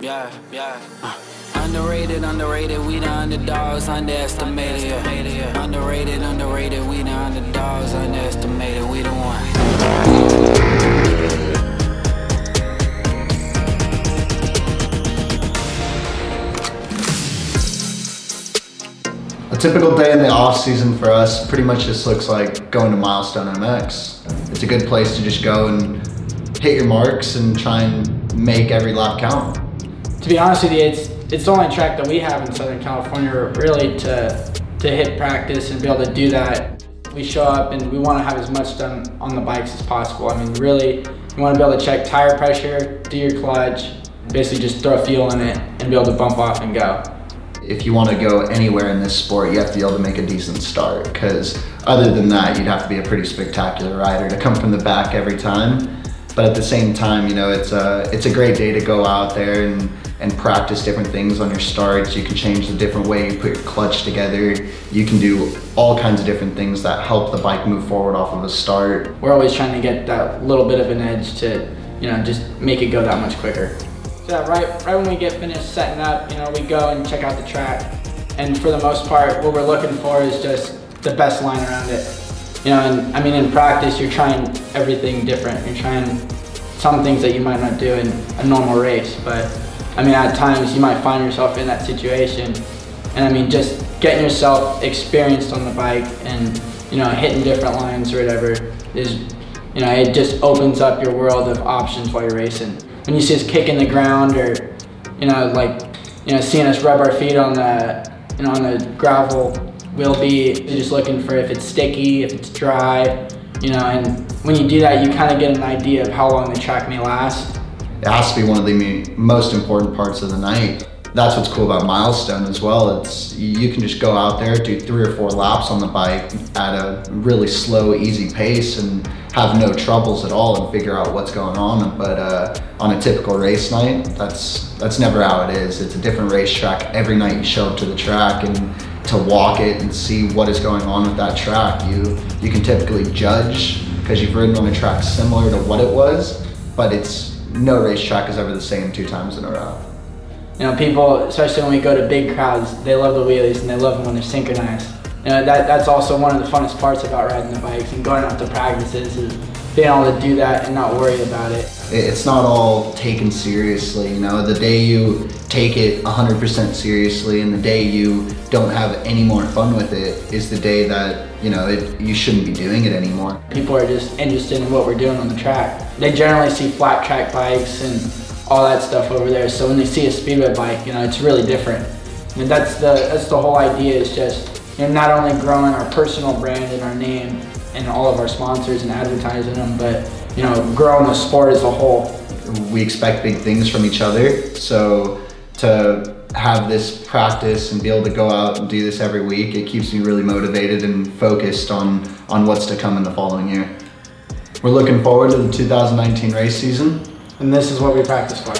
Yeah. Underrated, we the underdogs, underestimated, yeah. Underrated, we the underdogs, underestimated, we the one. A typical day in the off season for us pretty much just looks like going to Milestone MX. It's a good place to just go and hit your marks and try and make every lap count. To be honest with you, it's the only track that we have in Southern California really to hit practice and be able to do that. We show up and we want to have as much done on the bikes as possible. I mean, really, you want to be able to check tire pressure, do your clutch, basically just throw fuel in it and be able to bump off and go. If you want to go anywhere in this sport, you have to be able to make a decent start, because other than that, you'd have to be a pretty spectacular rider to come from the back every time. But at the same time, you know, it's a great day to go out there and practice different things on your starts. You can change the different way you put your clutch together. You can do all kinds of different things that help the bike move forward off of a start. We're always trying to get that little bit of an edge to, you know, just make it go that much quicker. So yeah, right when we get finished setting up, you know, we go and check out the track. And for the most part, what we're looking for is just the best line around it. You know, and I mean, in practice, you're trying everything different. You're trying some things that you might not do in a normal race, but I mean, at times you might find yourself in that situation. And I mean, just getting yourself experienced on the bike and, you know, hitting different lines or whatever is, you know, it just opens up your world of options while you're racing. When you see us kicking the ground, or, you know, like, you know, seeing us rub our feet on the, you know, on the gravel, we'll be just looking for if it's sticky, if it's dry, you know, and when you do that, you kind of get an idea of how long the track may last. It has to be one of the most important parts of the night. That's what's cool about Milestone as well. You can just go out there, do 3 or 4 laps on the bike at a really slow, easy pace and have no troubles at all and figure out what's going on. But on a typical race night, that's never how it is. It's a different racetrack every night you show up to the track, and to walk it and see what is going on with that track, you can typically judge because you've ridden on a track similar to what it was, but no racetrack is ever the same 2 times in a row. You know, people, especially when we go to big crowds, they love the wheelies and they love them when they're synchronized. You know, that's also one of the funnest parts about riding the bikes and going out to practices, is being able to do that and not worry about it. It's not all taken seriously, you know. The day you take it 100% seriously and the day you don't have any more fun with it is the day that, you know, you shouldn't be doing it anymore. People are just interested in what we're doing on the track. They generally see flat track bikes and all that stuff over there, so when they see a speedway bike, you know, it's really different. I mean, that's the whole idea, is just, you know, not only growing our personal brand and our name and all of our sponsors and advertising them, but, you know, growing the sport as a whole. We expect big things from each other, so to have this practice and be able to go out and do this every week, it keeps me really motivated and focused on what's to come in the following year. We're looking forward to the 2019 race season. And this is what we practice for.